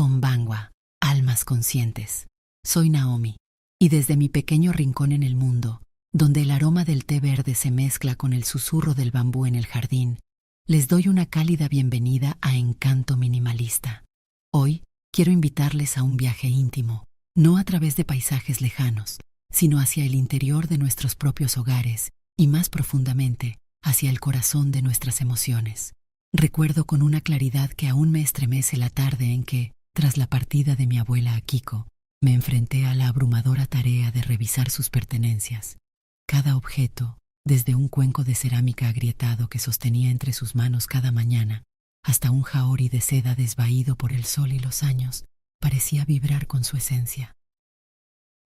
Konbanwa, almas conscientes. Soy Naomi, y desde mi pequeño rincón en el mundo, donde el aroma del té verde se mezcla con el susurro del bambú en el jardín, les doy una cálida bienvenida a Encanto Minimalista. Hoy quiero invitarles a un viaje íntimo, no a través de paisajes lejanos, sino hacia el interior de nuestros propios hogares y más profundamente hacia el corazón de nuestras emociones. Recuerdo con una claridad que aún me estremece la tarde en que, tras la partida de mi abuela Akiko, me enfrenté a la abrumadora tarea de revisar sus pertenencias. Cada objeto, desde un cuenco de cerámica agrietado que sostenía entre sus manos cada mañana, hasta un jaori de seda desvaído por el sol y los años, parecía vibrar con su esencia.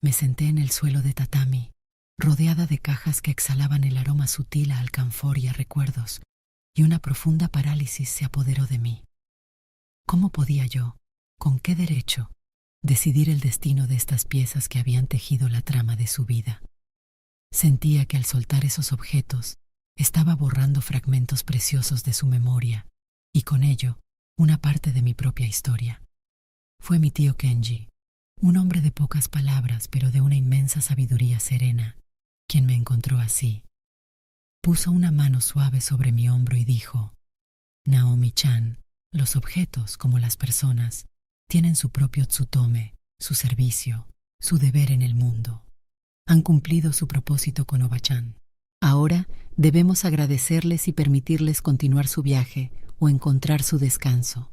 Me senté en el suelo de tatami, rodeada de cajas que exhalaban el aroma sutil a alcanfor y a recuerdos, y una profunda parálisis se apoderó de mí. ¿Cómo podía yo, con qué derecho, decidir el destino de estas piezas que habían tejido la trama de su vida? Sentía que al soltar esos objetos, estaba borrando fragmentos preciosos de su memoria, y con ello, una parte de mi propia historia. Fue mi tío Kenji, un hombre de pocas palabras pero de una inmensa sabiduría serena, quien me encontró así. Puso una mano suave sobre mi hombro y dijo: Naomi-chan, los objetos, como las personas, tienen su propio tsutome, su servicio, su deber en el mundo. Han cumplido su propósito con Oba-chan. Ahora debemos agradecerles y permitirles continuar su viaje o encontrar su descanso.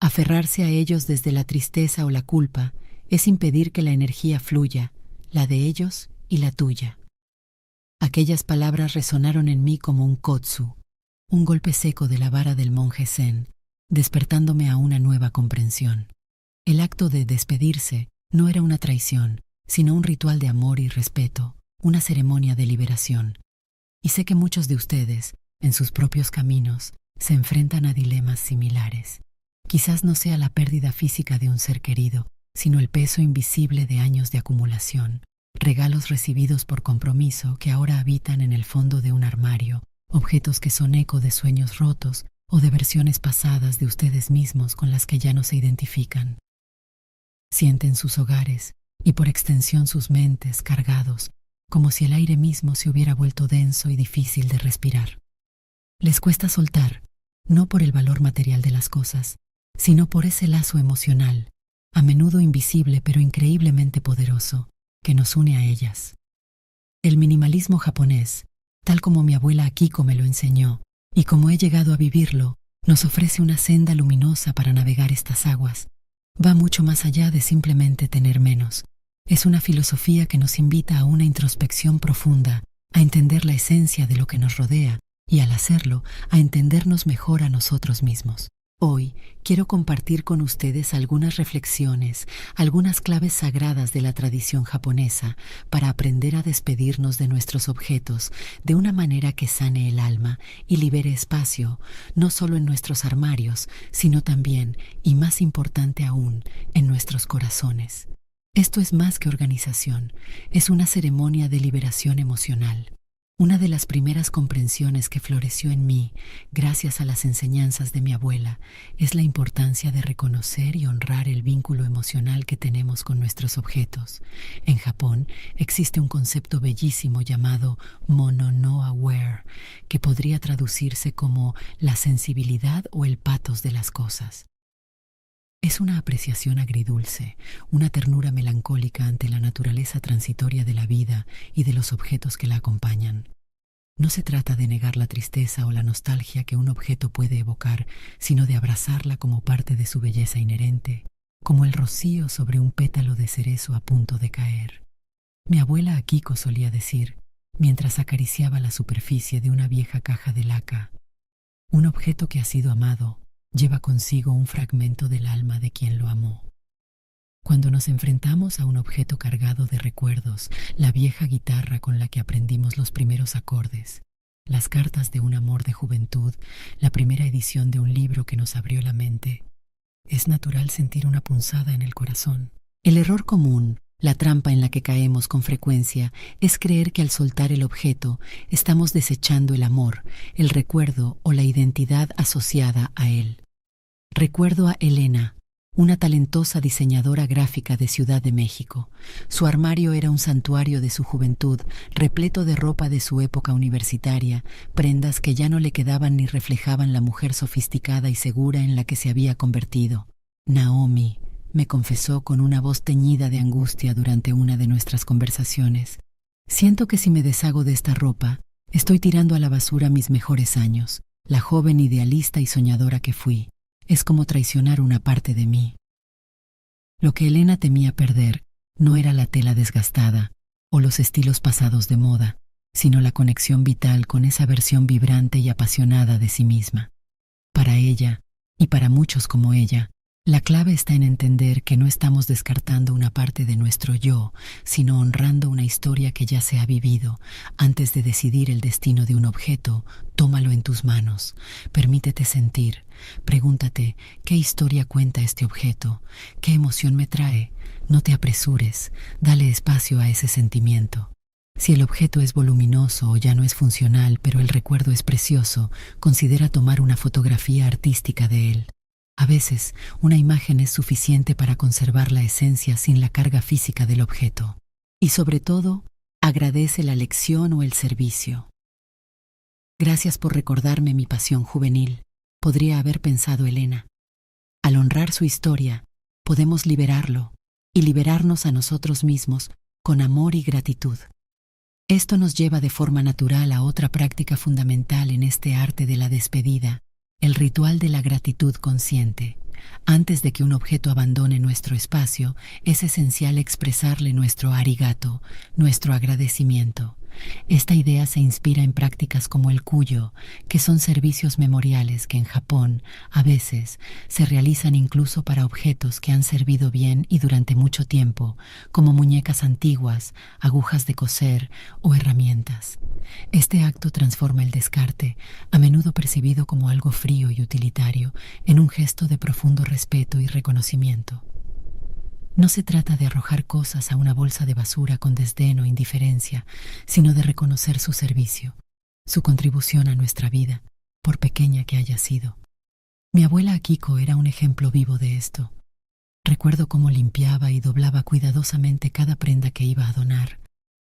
Aferrarse a ellos desde la tristeza o la culpa es impedir que la energía fluya, la de ellos y la tuya. Aquellas palabras resonaron en mí como un kotsu, un golpe seco de la vara del monje zen, despertándome a una nueva comprensión. El acto de despedirse no era una traición, sino un ritual de amor y respeto, una ceremonia de liberación. Y sé que muchos de ustedes, en sus propios caminos, se enfrentan a dilemas similares. Quizás no sea la pérdida física de un ser querido, sino el peso invisible de años de acumulación, regalos recibidos por compromiso que ahora habitan en el fondo de un armario, objetos que son eco de sueños rotos o de versiones pasadas de ustedes mismos con las que ya no se identifican. Sienten sus hogares, y por extensión sus mentes, cargados, como si el aire mismo se hubiera vuelto denso y difícil de respirar. Les cuesta soltar, no por el valor material de las cosas, sino por ese lazo emocional, a menudo invisible pero increíblemente poderoso, que nos une a ellas. El minimalismo japonés, tal como mi abuela Akiko me lo enseñó, y como he llegado a vivirlo, nos ofrece una senda luminosa para navegar estas aguas. Va mucho más allá de simplemente tener menos. Es una filosofía que nos invita a una introspección profunda, a entender la esencia de lo que nos rodea y, al hacerlo, a entendernos mejor a nosotros mismos. Hoy quiero compartir con ustedes algunas reflexiones, algunas claves sagradas de la tradición japonesa para aprender a despedirnos de nuestros objetos de una manera que sane el alma y libere espacio, no solo en nuestros armarios, sino también, y más importante aún, en nuestros corazones. Esto es más que organización, es una ceremonia de liberación emocional. Una de las primeras comprensiones que floreció en mí, gracias a las enseñanzas de mi abuela, es la importancia de reconocer y honrar el vínculo emocional que tenemos con nuestros objetos. En Japón existe un concepto bellísimo llamado mono no aware, que podría traducirse como la sensibilidad o el pathos de las cosas. Es una apreciación agridulce, una ternura melancólica ante la naturaleza transitoria de la vida y de los objetos que la acompañan. No se trata de negar la tristeza o la nostalgia que un objeto puede evocar, sino de abrazarla como parte de su belleza inherente, como el rocío sobre un pétalo de cerezo a punto de caer. Mi abuela Akiko solía decir, mientras acariciaba la superficie de una vieja caja de laca: un objeto que ha sido amado lleva consigo un fragmento del alma de quien lo amó. Cuando nos enfrentamos a un objeto cargado de recuerdos, la vieja guitarra con la que aprendimos los primeros acordes, las cartas de un amor de juventud, la primera edición de un libro que nos abrió la mente, es natural sentir una punzada en el corazón. El error común, la trampa en la que caemos con frecuencia, es creer que al soltar el objeto estamos desechando el amor, el recuerdo o la identidad asociada a él. Recuerdo a Elena, una talentosa diseñadora gráfica de Ciudad de México. Su armario era un santuario de su juventud, repleto de ropa de su época universitaria, prendas que ya no le quedaban ni reflejaban la mujer sofisticada y segura en la que se había convertido. Naomi, me confesó con una voz teñida de angustia durante una de nuestras conversaciones. Siento que si me deshago de esta ropa, estoy tirando a la basura mis mejores años, la joven idealista y soñadora que fui. Es como traicionar una parte de mí. Lo que Elena temía perder no era la tela desgastada o los estilos pasados de moda, sino la conexión vital con esa versión vibrante y apasionada de sí misma. Para ella, y para muchos como ella, la clave está en entender que no estamos descartando una parte de nuestro yo, sino honrando una historia que ya se ha vivido. Antes de decidir el destino de un objeto, tómalo en tus manos, permítete sentir, pregúntate qué historia cuenta este objeto, qué emoción me trae. No te apresures, dale espacio a ese sentimiento. Si el objeto es voluminoso o ya no es funcional, pero el recuerdo es precioso, considera tomar una fotografía artística de él. A veces, una imagen es suficiente para conservar la esencia sin la carga física del objeto. Y sobre todo, agradece la lección o el servicio. Gracias por recordarme mi pasión juvenil, podría haber pensado Elena. Al honrar su historia, podemos liberarlo y liberarnos a nosotros mismos con amor y gratitud. Esto nos lleva de forma natural a otra práctica fundamental en este arte de la despedida, el ritual de la gratitud consciente. Antes de que un objeto abandone nuestro espacio, es esencial expresarle nuestro arigato, nuestro agradecimiento. Esta idea se inspira en prácticas como el kuyo, que son servicios memoriales que en Japón, a veces, se realizan incluso para objetos que han servido bien y durante mucho tiempo, como muñecas antiguas, agujas de coser o herramientas. Este acto transforma el descarte, a menudo percibido como algo frío y utilitario, en un gesto de profundo respeto y reconocimiento. No se trata de arrojar cosas a una bolsa de basura con desdén o indiferencia, sino de reconocer su servicio, su contribución a nuestra vida, por pequeña que haya sido. Mi abuela Akiko era un ejemplo vivo de esto. Recuerdo cómo limpiaba y doblaba cuidadosamente cada prenda que iba a donar,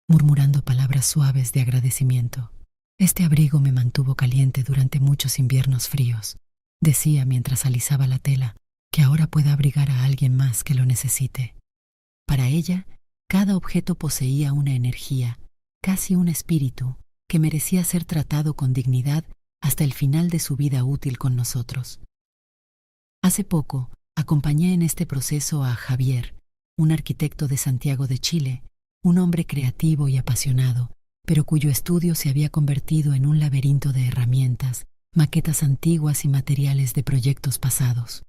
murmurando palabras suaves de agradecimiento. Este abrigo me mantuvo caliente durante muchos inviernos fríos, decía mientras alisaba la tela, que ahora pueda abrigar a alguien más que lo necesite. Para ella, cada objeto poseía una energía, casi un espíritu, que merecía ser tratado con dignidad hasta el final de su vida útil con nosotros. Hace poco, acompañé en este proceso a Javier, un arquitecto de Santiago de Chile, un hombre creativo y apasionado, pero cuyo estudio se había convertido en un laberinto de herramientas, maquetas antiguas y materiales de proyectos pasados.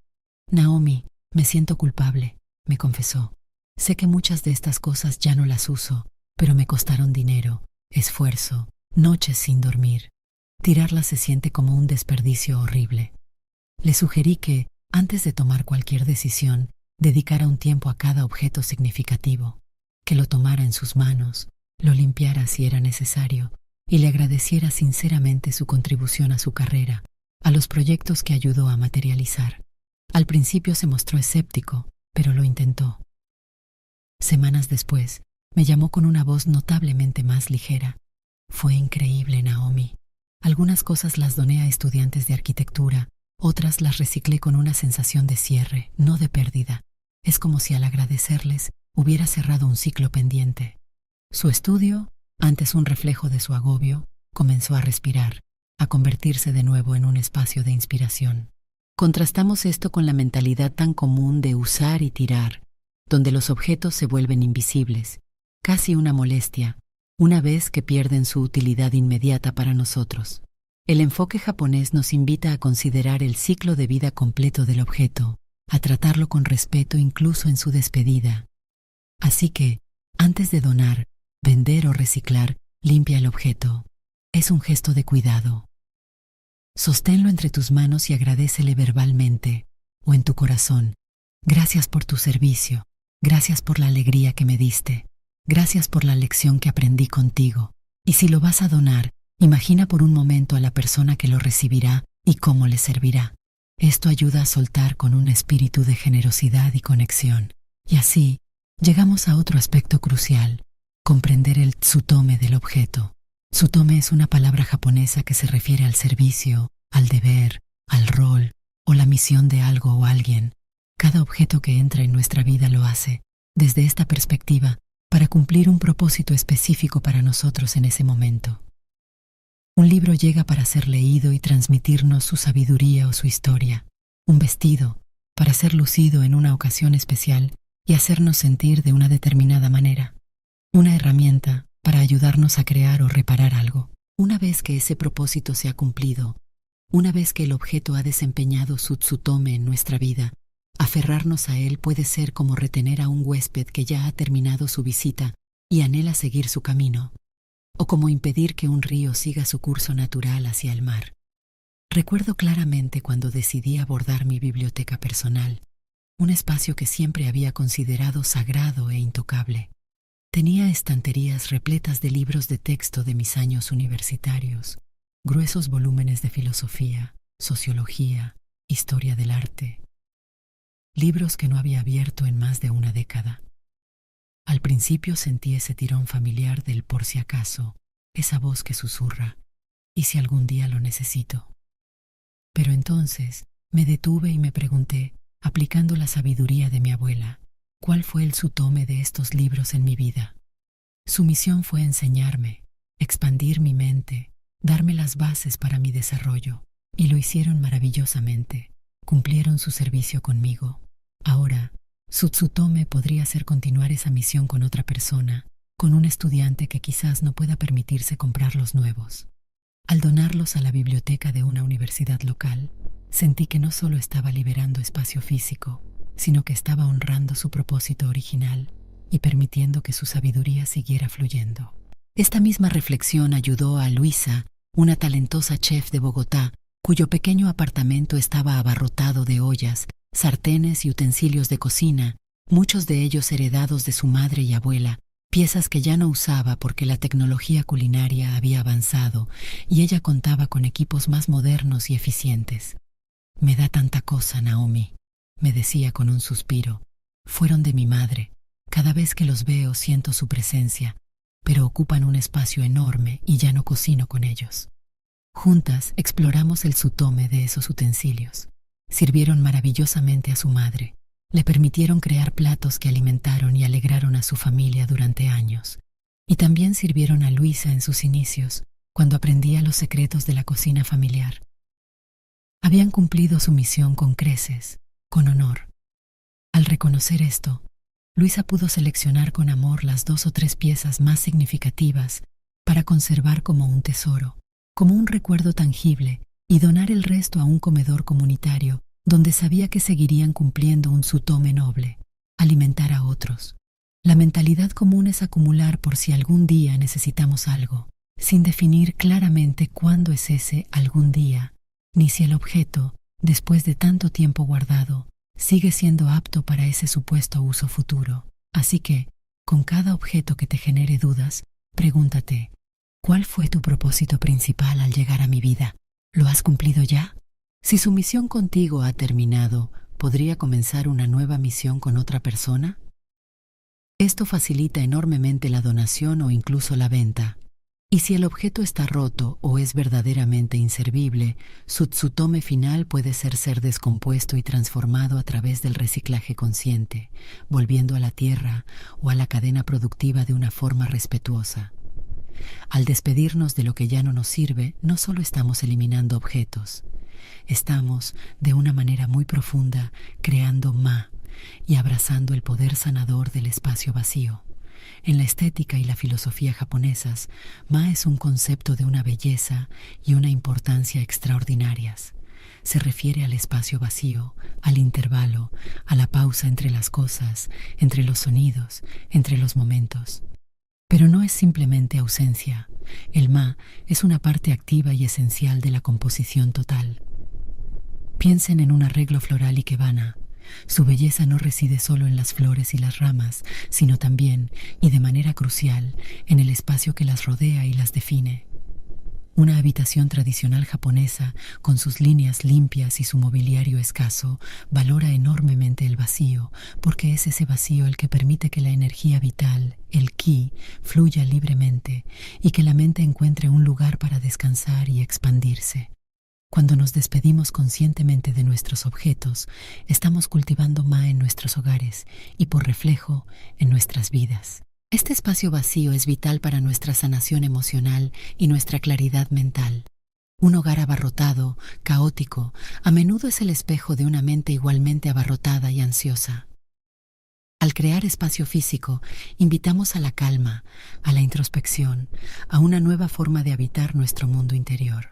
Naomi, me siento culpable, me confesó. Sé que muchas de estas cosas ya no las uso, pero me costaron dinero, esfuerzo, noches sin dormir. Tirarlas se siente como un desperdicio horrible. Le sugerí que, antes de tomar cualquier decisión, dedicara un tiempo a cada objeto significativo, que lo tomara en sus manos, lo limpiara si era necesario, y le agradeciera sinceramente su contribución a su carrera, a los proyectos que ayudó a materializar. Al principio se mostró escéptico, pero lo intentó. Semanas después, me llamó con una voz notablemente más ligera. Fue increíble, Naomi. Algunas cosas las doné a estudiantes de arquitectura, otras las reciclé con una sensación de cierre, no de pérdida. Es como si al agradecerles hubiera cerrado un ciclo pendiente. Su estudio, antes un reflejo de su agobio, comenzó a respirar, a convertirse de nuevo en un espacio de inspiración. Contrastamos esto con la mentalidad tan común de usar y tirar, donde los objetos se vuelven invisibles, casi una molestia, una vez que pierden su utilidad inmediata para nosotros. El enfoque japonés nos invita a considerar el ciclo de vida completo del objeto, a tratarlo con respeto incluso en su despedida. Así que, antes de donar, vender o reciclar, limpia el objeto. Es un gesto de cuidado. Sosténlo entre tus manos y agradécele verbalmente, o en tu corazón. Gracias por tu servicio, gracias por la alegría que me diste, gracias por la lección que aprendí contigo. Y si lo vas a donar, imagina por un momento a la persona que lo recibirá y cómo le servirá. Esto ayuda a soltar con un espíritu de generosidad y conexión. Y así, llegamos a otro aspecto crucial, comprender el tsutome del objeto. Tsutome es una palabra japonesa que se refiere al servicio, al deber, al rol o la misión de algo o alguien. Cada objeto que entra en nuestra vida lo hace, desde esta perspectiva, para cumplir un propósito específico para nosotros en ese momento. Un libro llega para ser leído y transmitirnos su sabiduría o su historia. Un vestido, para ser lucido en una ocasión especial y hacernos sentir de una determinada manera. Una herramienta para ayudarnos a crear o reparar algo. Una vez que ese propósito se ha cumplido, una vez que el objeto ha desempeñado su tsutome en nuestra vida, aferrarnos a él puede ser como retener a un huésped que ya ha terminado su visita y anhela seguir su camino, o como impedir que un río siga su curso natural hacia el mar. Recuerdo claramente cuando decidí abordar mi biblioteca personal, un espacio que siempre había considerado sagrado e intocable. Tenía estanterías repletas de libros de texto de mis años universitarios, gruesos volúmenes de filosofía, sociología, historia del arte, libros que no había abierto en más de una década. Al principio sentí ese tirón familiar del por si acaso, esa voz que susurra, ¿y si algún día lo necesito? Pero entonces me detuve y me pregunté, aplicando la sabiduría de mi abuela, ¿cuál fue el tsutome de estos libros en mi vida? Su misión fue enseñarme, expandir mi mente, darme las bases para mi desarrollo, y lo hicieron maravillosamente, cumplieron su servicio conmigo. Ahora, su tsutome podría ser continuar esa misión con otra persona, con un estudiante que quizás no pueda permitirse comprar los nuevos. Al donarlos a la biblioteca de una universidad local, sentí que no solo estaba liberando espacio físico, sino que estaba honrando su propósito original y permitiendo que su sabiduría siguiera fluyendo. Esta misma reflexión ayudó a Luisa, una talentosa chef de Bogotá, cuyo pequeño apartamento estaba abarrotado de ollas, sartenes y utensilios de cocina, muchos de ellos heredados de su madre y abuela, piezas que ya no usaba porque la tecnología culinaria había avanzado y ella contaba con equipos más modernos y eficientes. «Me da tanta cosa, Naomi», me decía con un suspiro. «Fueron de mi madre. Cada vez que los veo siento su presencia, pero ocupan un espacio enorme y ya no cocino con ellos». Juntas exploramos el tsutome de esos utensilios. Sirvieron maravillosamente a su madre. Le permitieron crear platos que alimentaron y alegraron a su familia durante años. Y también sirvieron a Luisa en sus inicios, cuando aprendía los secretos de la cocina familiar. Habían cumplido su misión con creces, con honor. Al reconocer esto, Luisa pudo seleccionar con amor las 2 o 3 piezas más significativas para conservar como un tesoro, como un recuerdo tangible, y donar el resto a un comedor comunitario donde sabía que seguirían cumpliendo un tsutome noble, alimentar a otros. La mentalidad común es acumular por si algún día necesitamos algo, sin definir claramente cuándo es ese algún día, ni si el objeto, después de tanto tiempo guardado, sigue siendo apto para ese supuesto uso futuro. Así que, con cada objeto que te genere dudas, pregúntate, ¿cuál fue tu propósito principal al llegar a mi vida? ¿Lo has cumplido ya? Si su misión contigo ha terminado, ¿podría comenzar una nueva misión con otra persona? Esto facilita enormemente la donación o incluso la venta. Y si el objeto está roto o es verdaderamente inservible, su tsutome final puede ser descompuesto y transformado a través del reciclaje consciente, volviendo a la tierra o a la cadena productiva de una forma respetuosa. Al despedirnos de lo que ya no nos sirve, no solo estamos eliminando objetos, estamos, de una manera muy profunda, creando ma y abrazando el poder sanador del espacio vacío. En la estética y la filosofía japonesas, ma es un concepto de una belleza y una importancia extraordinarias. Se refiere al espacio vacío, al intervalo, a la pausa entre las cosas, entre los sonidos, entre los momentos. Pero no es simplemente ausencia. El ma es una parte activa y esencial de la composición total. Piensen en un arreglo floral ikebana. Su belleza no reside solo en las flores y las ramas, sino también, y de manera crucial, en el espacio que las rodea y las define. Una habitación tradicional japonesa, con sus líneas limpias y su mobiliario escaso, valora enormemente el vacío, porque es ese vacío el que permite que la energía vital, el ki, fluya libremente y que la mente encuentre un lugar para descansar y expandirse. Cuando nos despedimos conscientemente de nuestros objetos, estamos cultivando ma en nuestros hogares y, por reflejo, en nuestras vidas. Este espacio vacío es vital para nuestra sanación emocional y nuestra claridad mental. Un hogar abarrotado, caótico, a menudo es el espejo de una mente igualmente abarrotada y ansiosa. Al crear espacio físico, invitamos a la calma, a la introspección, a una nueva forma de habitar nuestro mundo interior.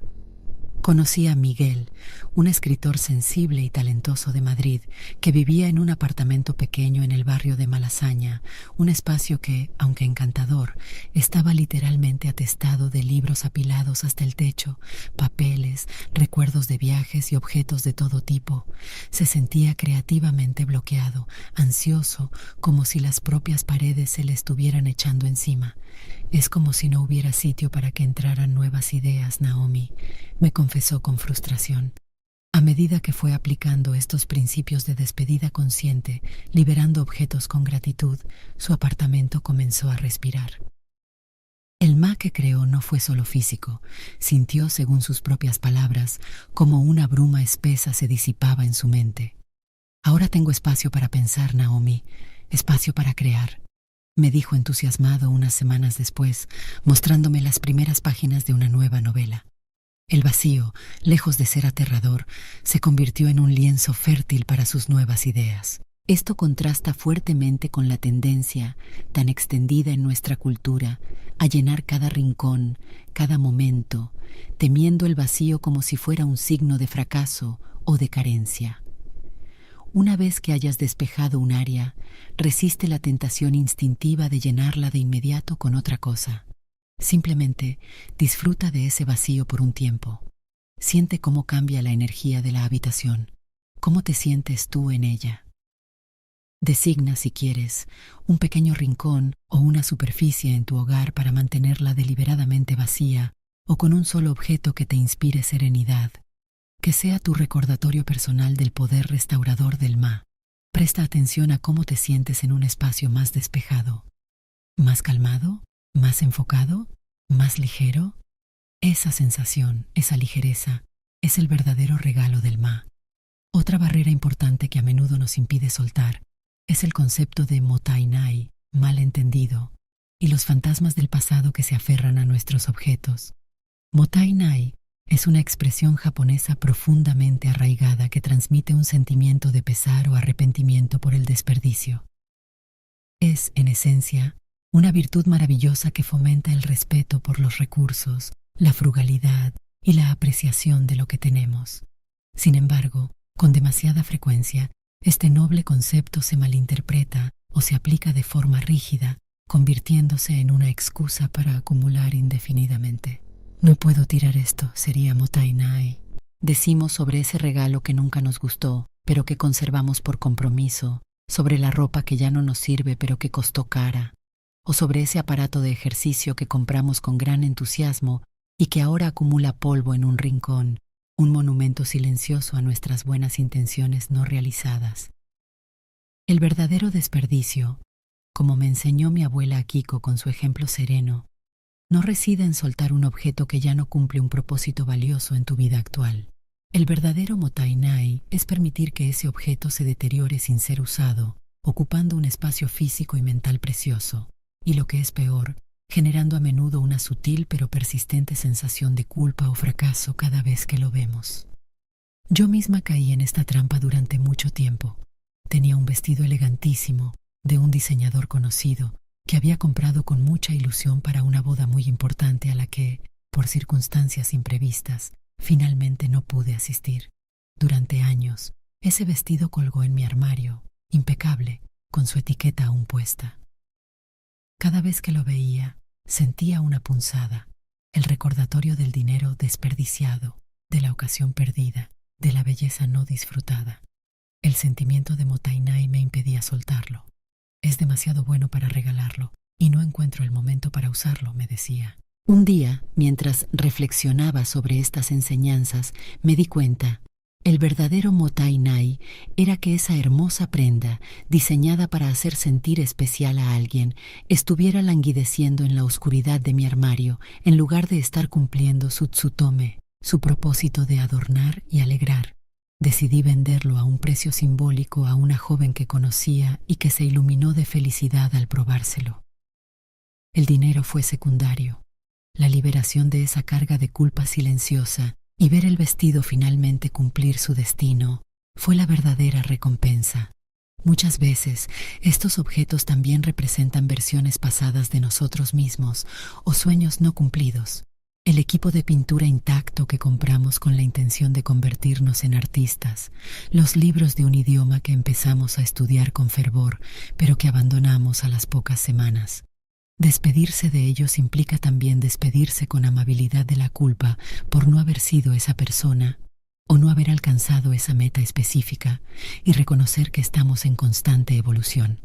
Conocí a Miguel, un escritor sensible y talentoso de Madrid, que vivía en un apartamento pequeño en el barrio de Malasaña, un espacio que, aunque encantador, estaba literalmente atestado de libros apilados hasta el techo, papeles, recuerdos de viajes y objetos de todo tipo. Se sentía creativamente bloqueado, ansioso, como si las propias paredes se le estuvieran echando encima. Es como si no hubiera sitio para que entraran nuevas ideas, Naomi, me confesó con frustración. A medida que fue aplicando estos principios de despedida consciente, liberando objetos con gratitud, su apartamento comenzó a respirar. El ma que creó no fue solo físico, sintió, según sus propias palabras, como una bruma espesa se disipaba en su mente. Ahora tengo espacio para pensar, Naomi, espacio para crear, me dijo entusiasmado unas semanas después, mostrándome las primeras páginas de una nueva novela. El vacío, lejos de ser aterrador, se convirtió en un lienzo fértil para sus nuevas ideas. Esto contrasta fuertemente con la tendencia, tan extendida en nuestra cultura, a llenar cada rincón, cada momento, temiendo el vacío como si fuera un signo de fracaso o de carencia. Una vez que hayas despejado un área, resiste la tentación instintiva de llenarla de inmediato con otra cosa. Simplemente disfruta de ese vacío por un tiempo. Siente cómo cambia la energía de la habitación, cómo te sientes tú en ella. Designa, si quieres, un pequeño rincón o una superficie en tu hogar para mantenerla deliberadamente vacía o con un solo objeto que te inspire serenidad. Que sea tu recordatorio personal del poder restaurador del ma. Presta atención a cómo te sientes en un espacio más despejado, más calmado, más enfocado, más ligero. Esa sensación, esa ligereza, es el verdadero regalo del ma. Otra barrera importante que a menudo nos impide soltar es el concepto de motainai, mal entendido, y los fantasmas del pasado que se aferran a nuestros objetos. Motainai es una expresión japonesa profundamente arraigada que transmite un sentimiento de pesar o arrepentimiento por el desperdicio. Es, en esencia, una virtud maravillosa que fomenta el respeto por los recursos, la frugalidad y la apreciación de lo que tenemos. Sin embargo, con demasiada frecuencia, este noble concepto se malinterpreta o se aplica de forma rígida, convirtiéndose en una excusa para acumular indefinidamente. No puedo tirar esto, sería motainai. Decimos sobre ese regalo que nunca nos gustó, pero que conservamos por compromiso, sobre la ropa que ya no nos sirve pero que costó cara, o sobre ese aparato de ejercicio que compramos con gran entusiasmo y que ahora acumula polvo en un rincón, un monumento silencioso a nuestras buenas intenciones no realizadas. El verdadero desperdicio, como me enseñó mi abuela Akiko con su ejemplo sereno, no reside en soltar un objeto que ya no cumple un propósito valioso en tu vida actual. El verdadero motainai es permitir que ese objeto se deteriore sin ser usado, ocupando un espacio físico y mental precioso, y lo que es peor, generando a menudo una sutil pero persistente sensación de culpa o fracaso cada vez que lo vemos. Yo misma caí en esta trampa durante mucho tiempo. Tenía un vestido elegantísimo, de un diseñador conocido, que había comprado con mucha ilusión para una boda muy importante a la que, por circunstancias imprevistas, finalmente no pude asistir. Durante años, ese vestido colgó en mi armario, impecable, con su etiqueta aún puesta. Cada vez que lo veía, sentía una punzada, el recordatorio del dinero desperdiciado, de la ocasión perdida, de la belleza no disfrutada. El sentimiento de motainai me impedía soltarlo. Es demasiado bueno para regalarlo, y no encuentro el momento para usarlo, me decía. Un día, mientras reflexionaba sobre estas enseñanzas, me di cuenta, el verdadero Motai Nai era que esa hermosa prenda, diseñada para hacer sentir especial a alguien, estuviera languideciendo en la oscuridad de mi armario, en lugar de estar cumpliendo su tsutome, su propósito de adornar y alegrar. Decidí venderlo a un precio simbólico a una joven que conocía y que se iluminó de felicidad al probárselo. El dinero fue secundario. La liberación de esa carga de culpa silenciosa y ver el vestido finalmente cumplir su destino fue la verdadera recompensa. Muchas veces, estos objetos también representan versiones pasadas de nosotros mismos o sueños no cumplidos. El equipo de pintura intacto que compramos con la intención de convertirnos en artistas, los libros de un idioma que empezamos a estudiar con fervor, pero que abandonamos a las pocas semanas. Despedirse de ellos implica también despedirse con amabilidad de la culpa por no haber sido esa persona o no haber alcanzado esa meta específica y reconocer que estamos en constante evolución.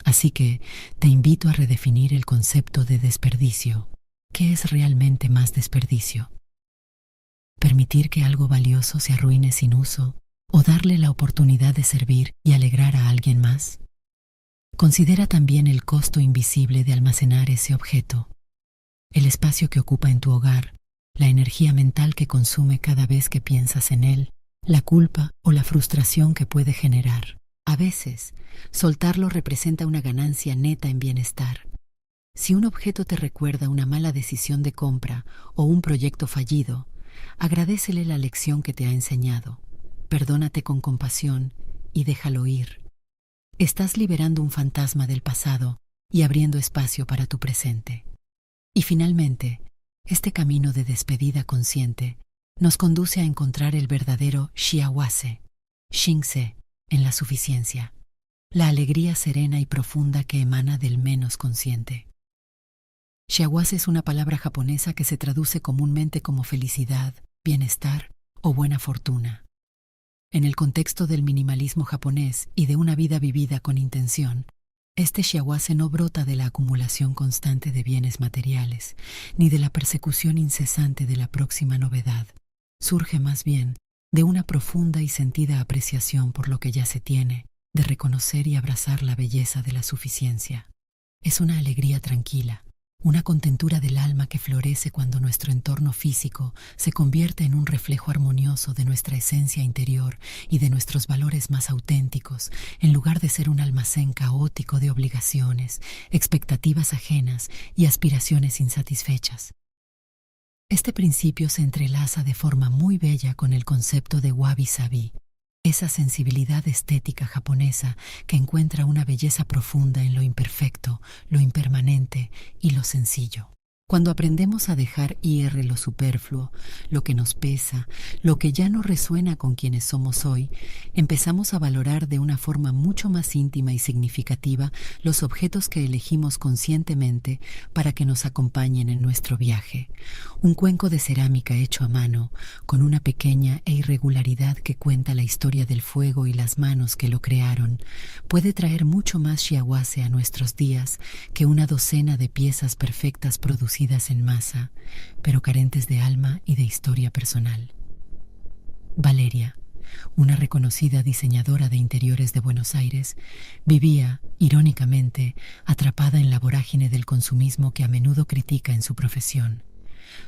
Así que te invito a redefinir el concepto de desperdicio. ¿Qué es realmente más desperdicio? ¿Permitir que algo valioso se arruine sin uso o darle la oportunidad de servir y alegrar a alguien más? Considera también el costo invisible de almacenar ese objeto, el espacio que ocupa en tu hogar, la energía mental que consume cada vez que piensas en él, la culpa o la frustración que puede generar. A veces, soltarlo representa una ganancia neta en bienestar. Si un objeto te recuerda una mala decisión de compra o un proyecto fallido, agradécele la lección que te ha enseñado, perdónate con compasión y déjalo ir. Estás liberando un fantasma del pasado y abriendo espacio para tu presente. Y finalmente, este camino de despedida consciente nos conduce a encontrar el verdadero Shiawase, Shinse, en la suficiencia, la alegría serena y profunda que emana del menos consciente. Shiawase es una palabra japonesa que se traduce comúnmente como felicidad, bienestar o buena fortuna. En el contexto del minimalismo japonés y de una vida vivida con intención, este shiawase no brota de la acumulación constante de bienes materiales, ni de la persecución incesante de la próxima novedad. Surge más bien de una profunda y sentida apreciación por lo que ya se tiene, de reconocer y abrazar la belleza de la suficiencia. Es una alegría tranquila, una contentura del alma que florece cuando nuestro entorno físico se convierte en un reflejo armonioso de nuestra esencia interior y de nuestros valores más auténticos, en lugar de ser un almacén caótico de obligaciones, expectativas ajenas y aspiraciones insatisfechas. Este principio se entrelaza de forma muy bella con el concepto de wabi-sabi, esa sensibilidad estética japonesa que encuentra una belleza profunda en lo imperfecto, lo impermanente y lo sencillo. Cuando aprendemos a dejar ir lo superfluo, lo que nos pesa, lo que ya no resuena con quienes somos hoy, empezamos a valorar de una forma mucho más íntima y significativa los objetos que elegimos conscientemente para que nos acompañen en nuestro viaje. Un cuenco de cerámica hecho a mano, con una pequeña irregularidad que cuenta la historia del fuego y las manos que lo crearon, puede traer mucho más shiawase a nuestros días que una docena de piezas perfectas producidas en masa, pero carentes de alma y de historia personal. Valeria, una reconocida diseñadora de interiores de Buenos Aires, vivía, irónicamente, atrapada en la vorágine del consumismo que a menudo critica en su profesión.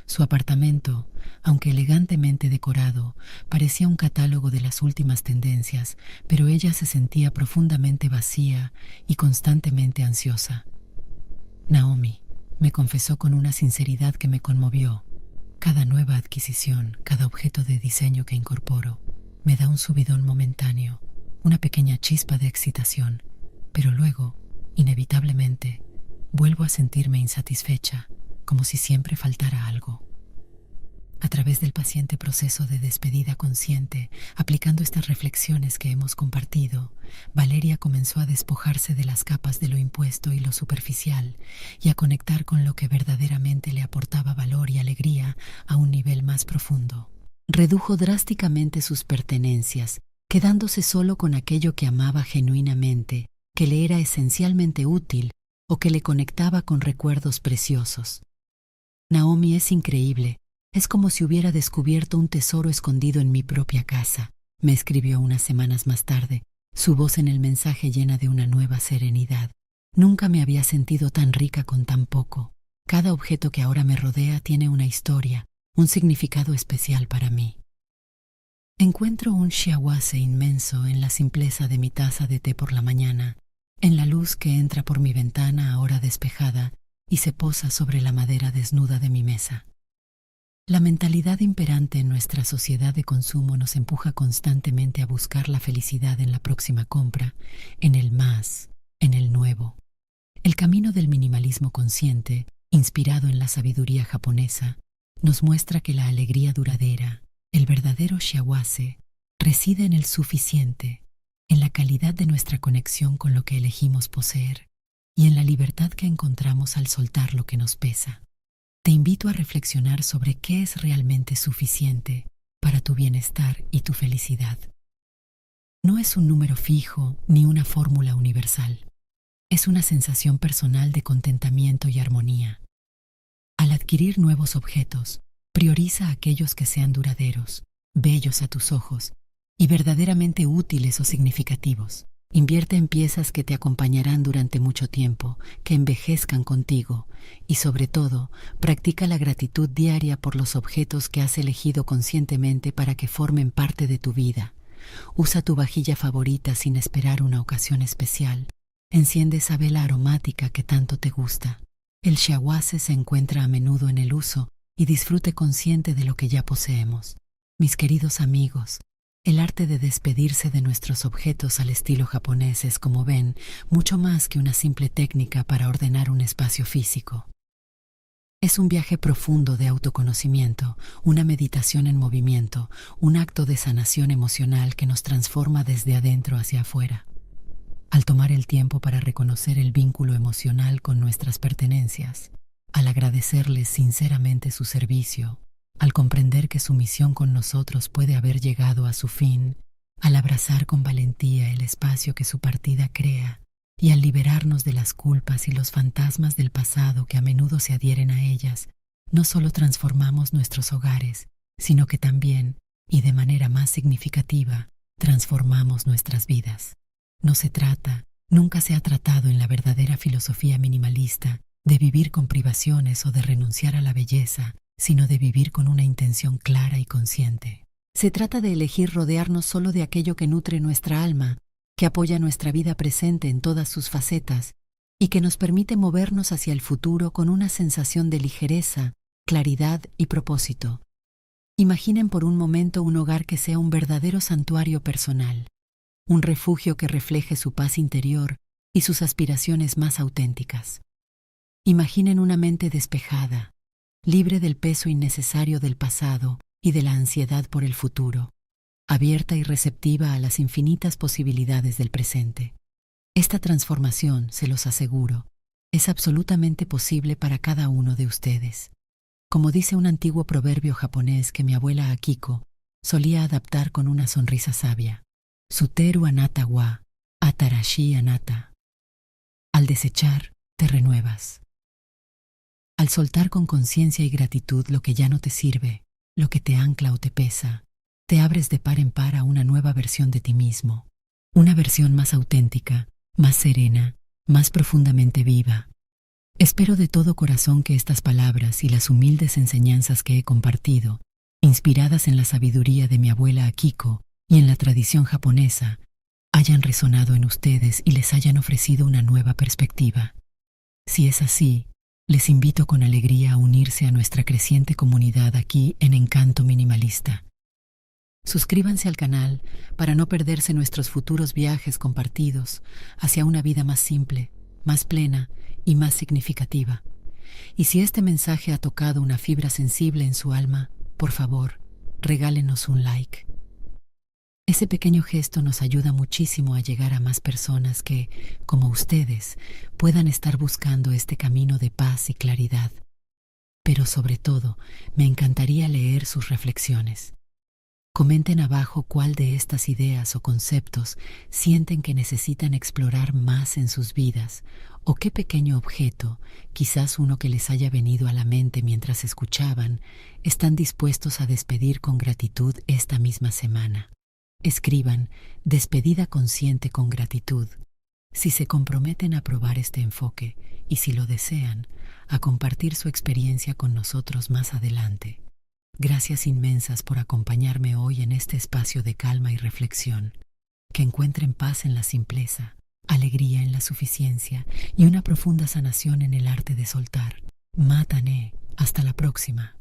Su apartamento, aunque elegantemente decorado, parecía un catálogo de las últimas tendencias, pero ella se sentía profundamente vacía y constantemente ansiosa. Naomi, me confesó con una sinceridad que me conmovió. Cada nueva adquisición, cada objeto de diseño que incorporo, me da un subidón momentáneo, una pequeña chispa de excitación, pero luego, inevitablemente, vuelvo a sentirme insatisfecha, como si siempre faltara algo. A través del paciente proceso de despedida consciente, aplicando estas reflexiones que hemos compartido, Valeria comenzó a despojarse de las capas de lo impuesto y lo superficial y a conectar con lo que verdaderamente le aportaba valor y alegría a un nivel más profundo. Redujo drásticamente sus pertenencias, quedándose solo con aquello que amaba genuinamente, que le era esencialmente útil o que le conectaba con recuerdos preciosos. Naomi, es increíble. Es como si hubiera descubierto un tesoro escondido en mi propia casa, me escribió unas semanas más tarde, su voz en el mensaje llena de una nueva serenidad. Nunca me había sentido tan rica con tan poco. Cada objeto que ahora me rodea tiene una historia, un significado especial para mí. Encuentro un shiawase inmenso en la simpleza de mi taza de té por la mañana, en la luz que entra por mi ventana ahora despejada y se posa sobre la madera desnuda de mi mesa. La mentalidad imperante en nuestra sociedad de consumo nos empuja constantemente a buscar la felicidad en la próxima compra, en el más, en el nuevo. El camino del minimalismo consciente, inspirado en la sabiduría japonesa, nos muestra que la alegría duradera, el verdadero shiawase, reside en el suficiente, en la calidad de nuestra conexión con lo que elegimos poseer y en la libertad que encontramos al soltar lo que nos pesa. Te invito a reflexionar sobre qué es realmente suficiente para tu bienestar y tu felicidad. No es un número fijo ni una fórmula universal. Es una sensación personal de contentamiento y armonía. Al adquirir nuevos objetos, prioriza aquellos que sean duraderos, bellos a tus ojos y verdaderamente útiles o significativos. Invierte en piezas que te acompañarán durante mucho tiempo, que envejezcan contigo y, sobre todo, practica la gratitud diaria por los objetos que has elegido conscientemente para que formen parte de tu vida. Usa tu vajilla favorita sin esperar una ocasión especial. Enciende esa vela aromática que tanto te gusta. El shiawase se encuentra a menudo en el uso y disfrute consciente de lo que ya poseemos. Mis queridos amigos, el arte de despedirse de nuestros objetos al estilo japonés es, como ven, mucho más que una simple técnica para ordenar un espacio físico. Es un viaje profundo de autoconocimiento, una meditación en movimiento, un acto de sanación emocional que nos transforma desde adentro hacia afuera. Al tomar el tiempo para reconocer el vínculo emocional con nuestras pertenencias, al agradecerles sinceramente su servicio, al comprender que su misión con nosotros puede haber llegado a su fin, al abrazar con valentía el espacio que su partida crea y al liberarnos de las culpas y los fantasmas del pasado que a menudo se adhieren a ellas, no solo transformamos nuestros hogares, sino que también, y de manera más significativa, transformamos nuestras vidas. No se trata, nunca se ha tratado en la verdadera filosofía minimalista, de vivir con privaciones o de renunciar a la belleza, sino de vivir con una intención clara y consciente. Se trata de elegir rodearnos solo de aquello que nutre nuestra alma, que apoya nuestra vida presente en todas sus facetas y que nos permite movernos hacia el futuro con una sensación de ligereza, claridad y propósito. Imaginen por un momento un hogar que sea un verdadero santuario personal, un refugio que refleje su paz interior y sus aspiraciones más auténticas. Imaginen una mente despejada, libre del peso innecesario del pasado y de la ansiedad por el futuro, abierta y receptiva a las infinitas posibilidades del presente. Esta transformación, se los aseguro, es absolutamente posible para cada uno de ustedes. Como dice un antiguo proverbio japonés que mi abuela Akiko solía adaptar con una sonrisa sabia: Suteru anata wa atarashi anata. Al desechar, te renuevas. Al soltar con conciencia y gratitud lo que ya no te sirve, lo que te ancla o te pesa, te abres de par en par a una nueva versión de ti mismo, una versión más auténtica, más serena, más profundamente viva. Espero de todo corazón que estas palabras y las humildes enseñanzas que he compartido, inspiradas en la sabiduría de mi abuela Akiko y en la tradición japonesa, hayan resonado en ustedes y les hayan ofrecido una nueva perspectiva. Si es así, les invito con alegría a unirse a nuestra creciente comunidad aquí en Encanto Minimalista. Suscríbanse al canal para no perderse nuestros futuros viajes compartidos hacia una vida más simple, más plena y más significativa. Y si este mensaje ha tocado una fibra sensible en su alma, por favor, regálenos un like. Ese pequeño gesto nos ayuda muchísimo a llegar a más personas que, como ustedes, puedan estar buscando este camino de paz y claridad. Pero sobre todo, me encantaría leer sus reflexiones. Comenten abajo cuál de estas ideas o conceptos sienten que necesitan explorar más en sus vidas o qué pequeño objeto, quizás uno que les haya venido a la mente mientras escuchaban, están dispuestos a despedir con gratitud esta misma semana. Escriban despedida consciente con gratitud. Si se comprometen a probar este enfoque y si lo desean, a compartir su experiencia con nosotros más adelante. Gracias inmensas por acompañarme hoy en este espacio de calma y reflexión. Que encuentren paz en la simpleza, alegría en la suficiencia y una profunda sanación en el arte de soltar. Matané. Hasta la próxima.